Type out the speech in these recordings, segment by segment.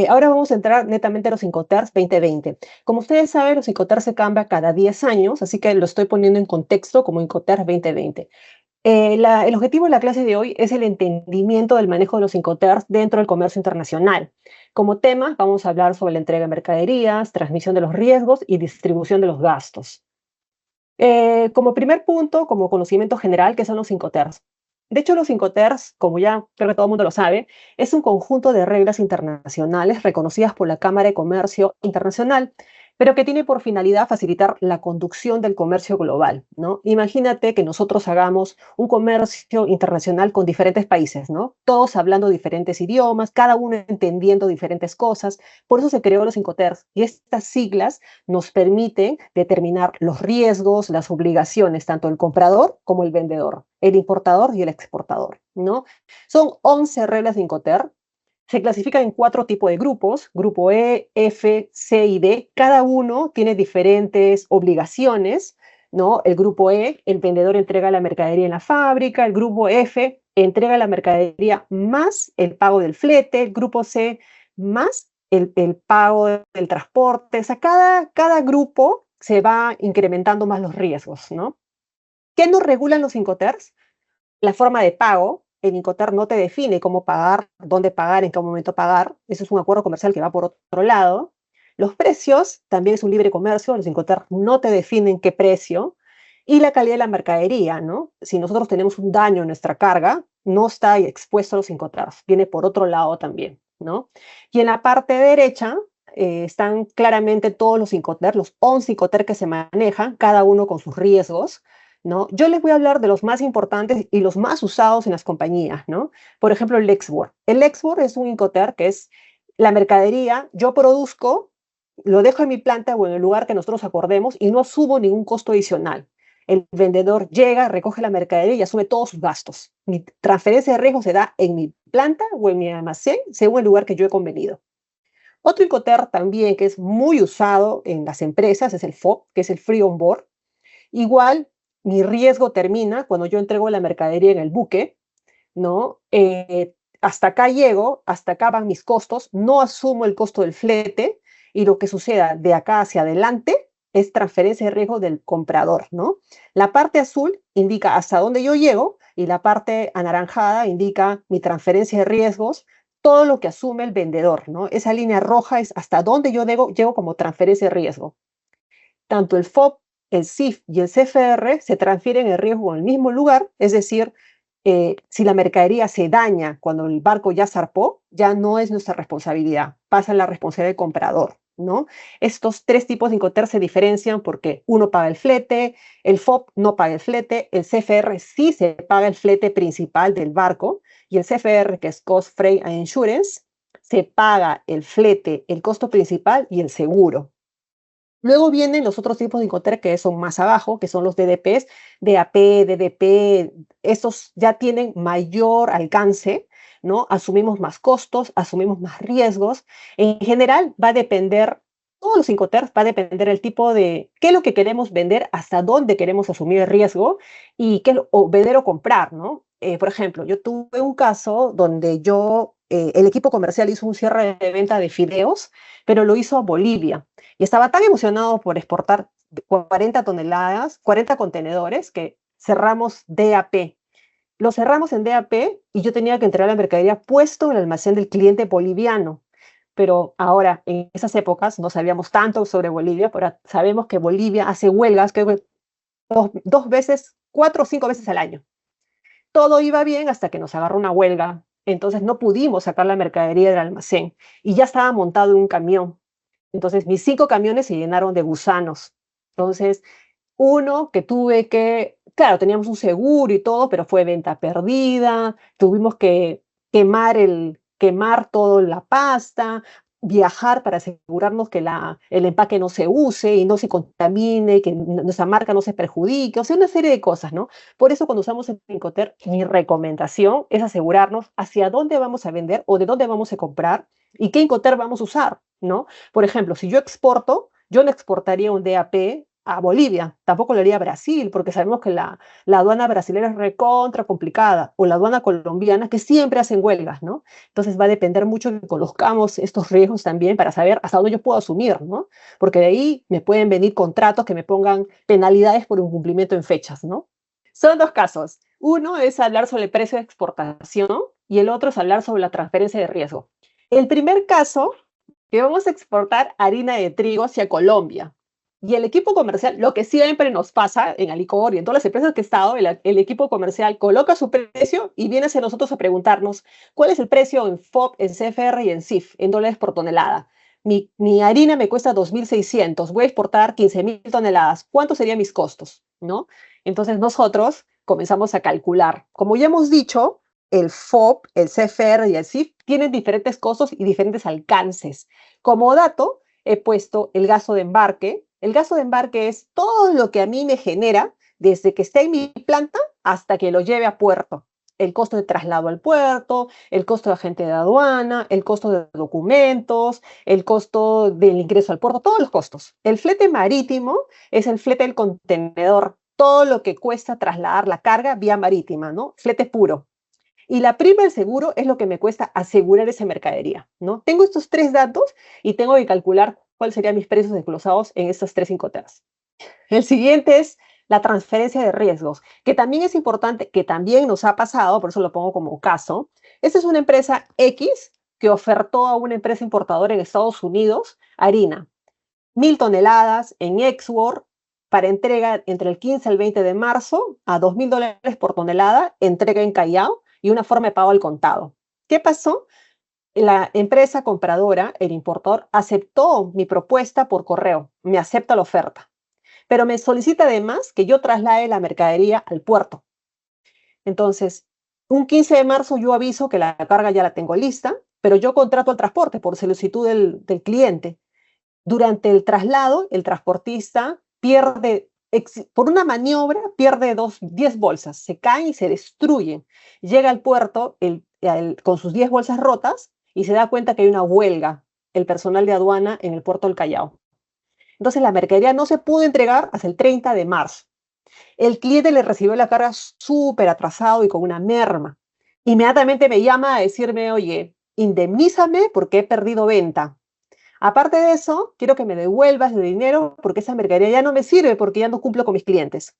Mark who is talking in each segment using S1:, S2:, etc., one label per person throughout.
S1: Ahora vamos a entrar netamente a los Incoterms 2020. Como ustedes saben, los Incoterms se cambian cada 10 años, así que lo estoy poniendo en contexto como Incoterms 2020. El objetivo de la clase de hoy es el entendimiento del manejo de los Incoterms dentro del comercio internacional. Como tema, vamos a hablar sobre la entrega de mercaderías, transmisión de los riesgos y distribución de los gastos. Como primer punto, como conocimiento general, ¿qué son los Incoterms? De hecho, los Incoterms, como ya creo que todo el mundo lo sabe, es un conjunto de reglas internacionales reconocidas por la Cámara de Comercio Internacional, pero que tiene por finalidad facilitar la conducción del comercio global, ¿no? Imagínate que nosotros hagamos un comercio internacional con diferentes países, ¿no? Todos hablando diferentes idiomas, cada uno entendiendo diferentes cosas. Por eso se creó los Incoterms y estas siglas nos permiten determinar los riesgos, las obligaciones, tanto el comprador como el vendedor, el importador y el exportador, ¿no? Son 11 reglas de Incoterm. Se clasifican en 4 tipos de grupos, grupo E, F, C y D. Cada uno tiene diferentes obligaciones, ¿no? El grupo E, el vendedor entrega la mercadería en la fábrica. El grupo F entrega la mercadería más el pago del flete. El grupo C más el pago del transporte. O sea, cada grupo se va incrementando más los riesgos, ¿no? ¿Qué nos regulan los Incoterms? La forma de pago. El Incoterm no te define cómo pagar, dónde pagar, en qué momento pagar. Eso es un acuerdo comercial que va por otro lado. Los precios, también es un libre comercio. Los Incoterm no te definen qué precio. Y la calidad de la mercadería, ¿no? Si nosotros tenemos un daño en nuestra carga, no está expuesto a los Incoterms. Viene por otro lado también, ¿no? Y en la parte derecha están claramente todos los Incoterms, los 11 Incoterms que se manejan, cada uno con sus riesgos, ¿no? Yo les voy a hablar de los más importantes y los más usados en las compañías, ¿no? Por ejemplo, el Export. El Export es un Incoterm que es la mercadería, yo produzco, lo dejo en mi planta o en el lugar que nosotros acordemos y no asumo ningún costo adicional. El vendedor llega, recoge la mercadería y asume todos sus gastos. Mi transferencia de riesgo se da en mi planta o en mi almacén, según el lugar que yo he convenido. Otro Incoterm también que es muy usado en las empresas es el FOB, que es el Free On Board. Igual, mi riesgo termina cuando yo entrego la mercadería en el buque, ¿no? Hasta acá llego, hasta acá van mis costos, no asumo el costo del flete y lo que suceda de acá hacia adelante es transferencia de riesgo del comprador, ¿no? La parte azul indica hasta dónde yo llego y la parte anaranjada indica mi transferencia de riesgos, todo lo que asume el vendedor, ¿no? Esa línea roja es hasta dónde yo llego como transferencia de riesgo. Tanto el FOB, el CIF y el CFR se transfieren el riesgo en el mismo lugar, es decir, si la mercadería se daña cuando el barco ya zarpó, ya no es nuestra responsabilidad, pasa a la responsabilidad del comprador, ¿no? Estos 3 tipos de Incoterm se diferencian porque uno paga el flete, el FOB no paga el flete, el CFR sí se paga el flete principal del barco y el CFR, que es Cost, Freight and Insurance, se paga el flete, el costo principal y el seguro. Luego vienen los otros tipos de Incoterm que son más abajo, que son los DDPs, DAP, DDP, estos ya tienen mayor alcance, ¿no? Asumimos más costos, asumimos más riesgos. En general va a depender, todos los Incoterms va a depender el tipo de, qué es lo que queremos vender, hasta dónde queremos asumir el riesgo y qué, o vender o comprar, ¿no? Por ejemplo, yo tuve un caso donde el equipo comercial hizo un cierre de venta de fideos, pero lo hizo a Bolivia. Y estaba tan emocionado por exportar 40 toneladas, 40 contenedores, que cerramos DAP. Lo cerramos en DAP y yo tenía que entregar la mercadería puesto en el almacén del cliente boliviano. Pero ahora, en esas épocas, no sabíamos tanto sobre Bolivia, pero sabemos que Bolivia hace huelgas que dos veces, 4 o 5 veces al año. Todo iba bien hasta que nos agarró una huelga. Entonces no pudimos sacar la mercadería del almacén y ya estaba montado en un camión. Entonces mis 5 camiones se llenaron de gusanos. Entonces, uno que tuve que, claro, teníamos un seguro y todo, pero fue venta perdida, tuvimos que quemar toda la pasta, viajar para asegurarnos que el empaque no se use y no se contamine, que nuestra marca no se perjudique, o sea, una serie de cosas, ¿no? Por eso cuando usamos el Incoterm, mi recomendación es asegurarnos hacia dónde vamos a vender o de dónde vamos a comprar y qué Incoterm vamos a usar, ¿no? Por ejemplo, si yo exporto, yo no exportaría un DAP a Bolivia, tampoco lo haría a Brasil, porque sabemos que la aduana brasileña es recontra complicada, o la aduana colombiana, que siempre hacen huelgas, ¿no? Entonces va a depender mucho que conozcamos estos riesgos también para saber hasta dónde yo puedo asumir, ¿no? Porque de ahí me pueden venir contratos que me pongan penalidades por incumplimiento en fechas, ¿no? Son dos casos. Uno es hablar sobre el precio de exportación y el otro es hablar sobre la transferencia de riesgo. El primer caso, que vamos a exportar harina de trigo hacia Colombia. Y el equipo comercial, lo que siempre nos pasa en Alicor y en todas las empresas que he estado, el equipo comercial coloca su precio y viene hacia nosotros a preguntarnos cuál es el precio en FOB, en CFR y en CIF, en dólares por tonelada. Mi harina me cuesta 2.600, voy a exportar 15.000 toneladas. ¿Cuántos serían mis costos? ¿No? Entonces nosotros comenzamos a calcular. Como ya hemos dicho, el FOB, el CFR y el CIF tienen diferentes costos y diferentes alcances. Como dato, he puesto el gasto de embarque. El gasto de embarque es todo lo que a mí me genera desde que esté en mi planta hasta que lo lleve a puerto. El costo de traslado al puerto, el costo de agente de aduana, el costo de documentos, el costo del ingreso al puerto, todos los costos. El flete marítimo es el flete del contenedor, todo lo que cuesta trasladar la carga vía marítima, ¿no? Flete puro. Y la prima del seguro es lo que me cuesta asegurar esa mercadería, ¿no? Tengo estos tres datos y tengo que calcular cuáles serían mis precios desglosados en estas tres incoterms. El siguiente es la transferencia de riesgos, que también es importante, que también nos ha pasado, por eso lo pongo como caso. Esta es una empresa X que ofertó a una empresa importadora en Estados Unidos harina, 1.000 toneladas en export para entrega entre el 15 al 20 de marzo a $2.000 por tonelada, entrega en Callao y una forma de pago al contado. ¿Qué pasó? La empresa compradora, el importador, aceptó mi propuesta por correo, me acepta la oferta, pero me solicita además que yo traslade la mercadería al puerto. Entonces, un 15 de marzo yo aviso que la carga ya la tengo lista, pero yo contrato el transporte por solicitud del cliente. Durante el traslado, el transportista pierde, por una maniobra, pierde 10 bolsas, se caen y se destruyen. Llega al puerto con sus 10 bolsas rotas y se da cuenta que hay una huelga, el personal de aduana en el puerto del Callao. Entonces la mercadería no se pudo entregar hasta el 30 de marzo. El cliente le recibió la carga súper atrasado y con una merma. Inmediatamente me llama a decirme, oye, indemnízame porque he perdido venta. Aparte de eso, quiero que me devuelvas el dinero porque esa mercadería ya no me sirve porque ya no cumplo con mis clientes.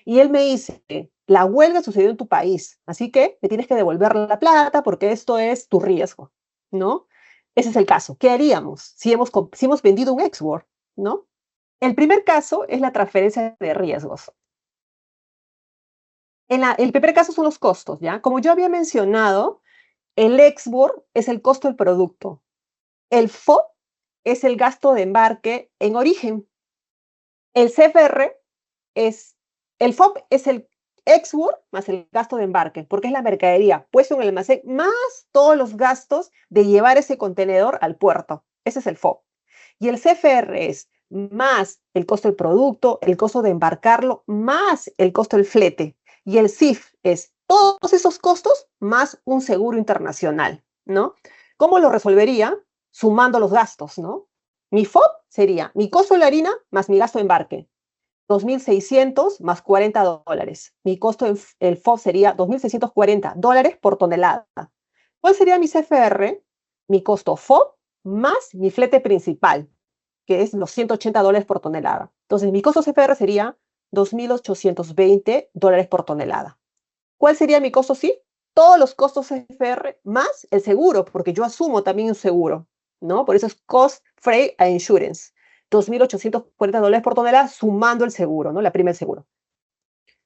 S1: Y él me dice, la huelga sucedió en tu país, así que me tienes que devolver la plata porque esto es tu riesgo, ¿no? Ese es el caso. ¿Qué haríamos si hemos vendido un export, ¿no? El primer caso es la transferencia de riesgos. El primer caso son los costos, ¿ya? Como yo había mencionado, el export es el costo del producto. El FOB es el gasto de embarque en origen. El CFR es, el FOB es el export más el gasto de embarque, porque es la mercadería puesto en el almacén más todos los gastos de llevar ese contenedor al puerto. Ese es el FOB. Y el CFR es más el costo del producto, el costo de embarcarlo, más el costo del flete. Y el CIF es todos esos costos más un seguro internacional, ¿no? ¿Cómo lo resolvería? Sumando los gastos, ¿no? Mi FOB sería mi costo de la harina más mi gasto de embarque, 2.600 más $40. Mi costo del FOB sería $2.640 por tonelada. ¿Cuál sería mi CFR? Mi costo FOB más mi flete principal, que es los $180 por tonelada. Entonces, mi costo CFR sería $2.820 por tonelada. ¿Cuál sería mi costo CIF? Todos los costos CFR más el seguro, porque yo asumo también un seguro, ¿no? Por eso es Cost, Freight and Insurance. $2.840 por tonelada sumando el seguro, ¿no? La prima del seguro.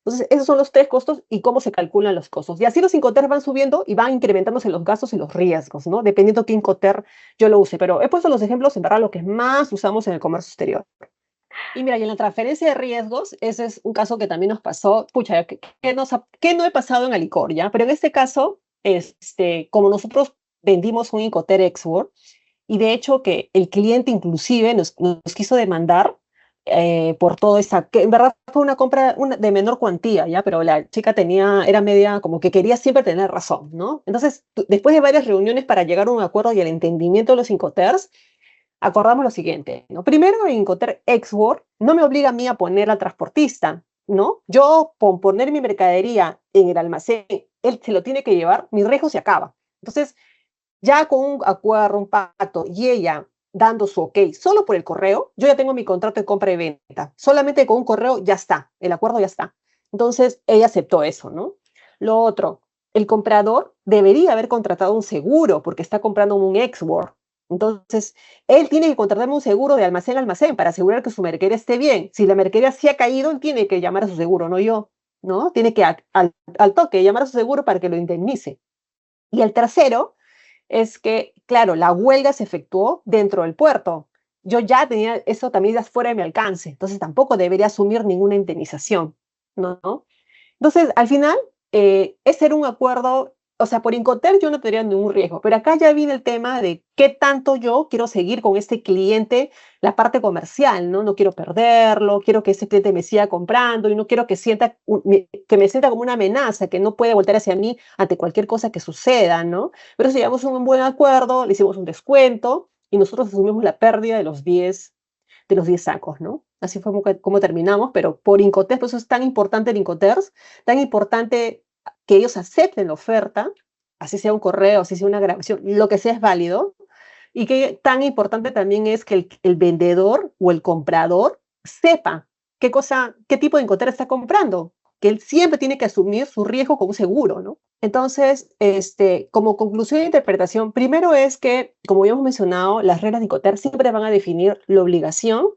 S1: Entonces, esos son los tres costos y cómo se calculan los costos. Y así los Incoterms van subiendo y van incrementándose los gastos y los riesgos, ¿no? Dependiendo qué Incoterm yo lo use. Pero he puesto los ejemplos, en verdad, lo que más usamos en el comercio exterior. Y mira, y en la transferencia de riesgos, ese es un caso que también nos pasó. Pucha, ¿qué no he pasado en Alicor, ya? Pero en este caso, como nosotros vendimos un Incoterm Export, y de hecho que el cliente inclusive nos quiso demandar por todo esta, que en verdad fue una compra de menor cuantía, ¿ya? Pero la chica era media, como que quería siempre tener razón, ¿no? Entonces, después de varias reuniones para llegar a un acuerdo y al entendimiento de los Incoterms, acordamos lo siguiente, ¿no? Primero, en Incoterm Export no me obliga a mí a poner al transportista, ¿no? Yo, por poner mi mercadería en el almacén, él se lo tiene que llevar, mi riesgo se acaba. Entonces, ya con un acuerdo, un pacto, y ella dando su ok solo por el correo, yo ya tengo mi contrato de compra y venta. Solamente con un correo ya está, el acuerdo ya está. Entonces, ella aceptó eso, ¿no? Lo otro, el comprador debería haber contratado un seguro porque está comprando un export. Entonces, él tiene que contratarme un seguro de almacén a almacén para asegurar que su mercadería esté bien. Si la mercadería sí ha caído, él tiene que llamar a su seguro, no yo, ¿no? Tiene que al toque llamar a su seguro para que lo indemnice. Y el tercero es que, claro, la huelga se efectuó dentro del puerto. Yo ya tenía eso también ya fuera de mi alcance, entonces tampoco debería asumir ninguna indemnización, ¿no? Entonces, al final, ese era un acuerdo, o sea, por Incoterm yo no tendría ningún riesgo, pero acá ya viene el tema de qué tanto yo quiero seguir con este cliente, la parte comercial, ¿no? No quiero perderlo, quiero que ese cliente me siga comprando y no quiero que, que me sienta como una amenaza, que no puede voltear hacia mí ante cualquier cosa que suceda, ¿no? Pero si llegamos a un buen acuerdo, le hicimos un descuento y nosotros asumimos la pérdida de los 10 sacos, ¿no? Así fue como terminamos, pero por Incoterm, por eso es tan importante el Incoterm, tan importante que ellos acepten la oferta, así sea un correo, así sea una grabación, lo que sea es válido, y que tan importante también es que el vendedor o el comprador sepa qué tipo de Incoterm está comprando, que él siempre tiene que asumir su riesgo con un seguro, ¿no? Entonces, como conclusión de interpretación, primero es que, como ya hemos mencionado, las reglas de Incoterm siempre van a definir la obligación,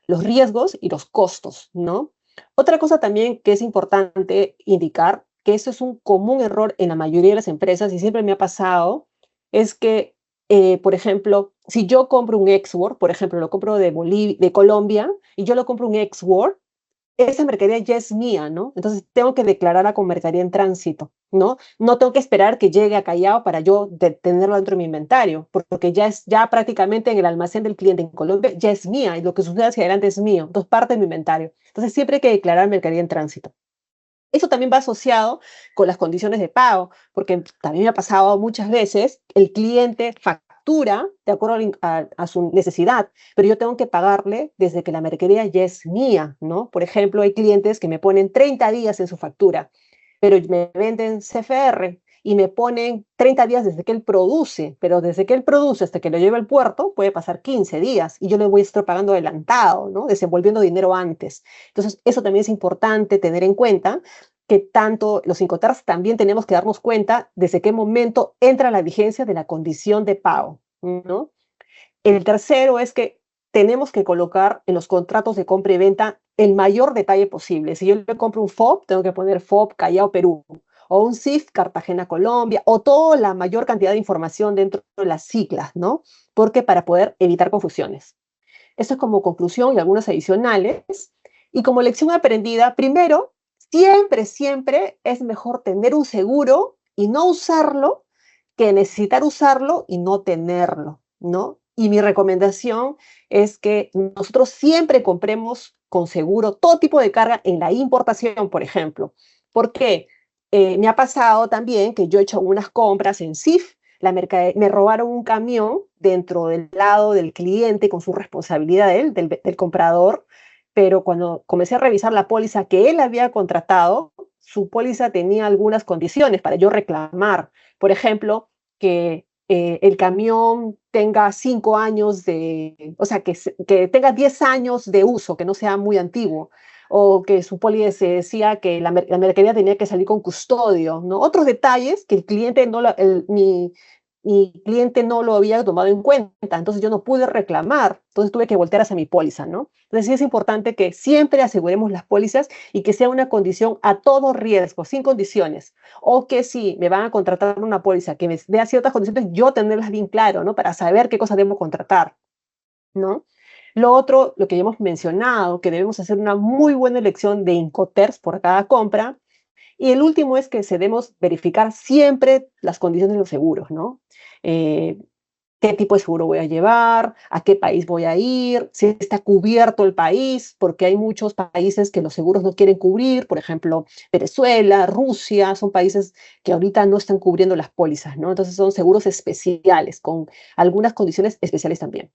S1: los riesgos y los costos, ¿no? Otra cosa también que es importante indicar, que eso es un común error en la mayoría de las empresas y siempre me ha pasado, es que, por ejemplo, si yo compro un export, por ejemplo, lo compro de Colombia y yo lo compro un export, esa mercadería ya es mía, ¿no? Entonces tengo que declararla como mercadería en tránsito, ¿no? No tengo que esperar que llegue a Callao para yo tenerlo dentro de mi inventario, porque ya prácticamente en el almacén del cliente en Colombia ya es mía y lo que sucede hacia adelante es mío, entonces parte de mi inventario. Entonces siempre hay que declarar mercadería en tránsito. Eso también va asociado con las condiciones de pago, porque también me ha pasado muchas veces, el cliente factura de acuerdo a su necesidad, pero yo tengo que pagarle desde que la mercadería ya es mía, ¿no? Por ejemplo, hay clientes que me ponen 30 días en su factura, pero me venden CFR y me ponen 30 días desde que él produce, pero desde que él produce hasta que lo lleva al puerto puede pasar 15 días y yo le voy a estar pagando adelantado, ¿no? Desenvolviendo dinero antes. Entonces, eso también es importante tener en cuenta que tanto los Incoterms también tenemos que darnos cuenta desde qué momento entra la vigencia de la condición de pago, ¿no? El tercero es que tenemos que colocar en los contratos de compra y venta el mayor detalle posible. Si yo le compro un FOB, tengo que poner FOB Callao, Perú, o un CIF Cartagena, Colombia, o toda la mayor cantidad de información dentro de las siglas, ¿no? Porque para poder evitar confusiones. Eso es como conclusión y algunas adicionales. Y como lección aprendida, primero, siempre es mejor tener un seguro y no usarlo que necesitar usarlo y no tenerlo, ¿no? Y mi recomendación es que nosotros siempre compremos con seguro todo tipo de carga en la importación, por ejemplo. ¿Por qué? Me ha pasado también que yo he hecho unas compras en CIF, me robaron un camión dentro del lado del cliente con su responsabilidad del comprador, pero cuando comencé a revisar la póliza que él había contratado, su póliza tenía algunas condiciones para yo reclamar. Por ejemplo, que el camión tenga 5 años o sea, que tenga 10 años de uso, que no sea muy antiguo, o que su póliza decía que la mercadería tenía que salir con custodio, ¿no? Otros detalles que el cliente no, mi cliente no lo había tomado en cuenta, entonces yo no pude reclamar, entonces tuve que voltear hacia mi póliza, ¿no? Entonces sí es importante que siempre aseguremos las pólizas y que sea una condición a todo riesgo, sin condiciones, o que si me van a contratar una póliza que me dé ciertas condiciones, yo tenerlas bien claro, ¿no? Para saber qué cosa debo contratar, ¿no? Lo otro, lo que ya hemos mencionado, que debemos hacer una muy buena elección de Incoterms por cada compra. Y el último es que debemos verificar siempre las condiciones de los seguros, ¿no? Eh, ¿Qué tipo de seguro voy a llevar? ¿A qué país voy a ir? Si está cubierto el país, porque hay muchos países que los seguros no quieren cubrir, por ejemplo, Venezuela, Rusia, son países que ahorita no están cubriendo las pólizas, ¿no? Entonces son seguros especiales, con algunas condiciones especiales también.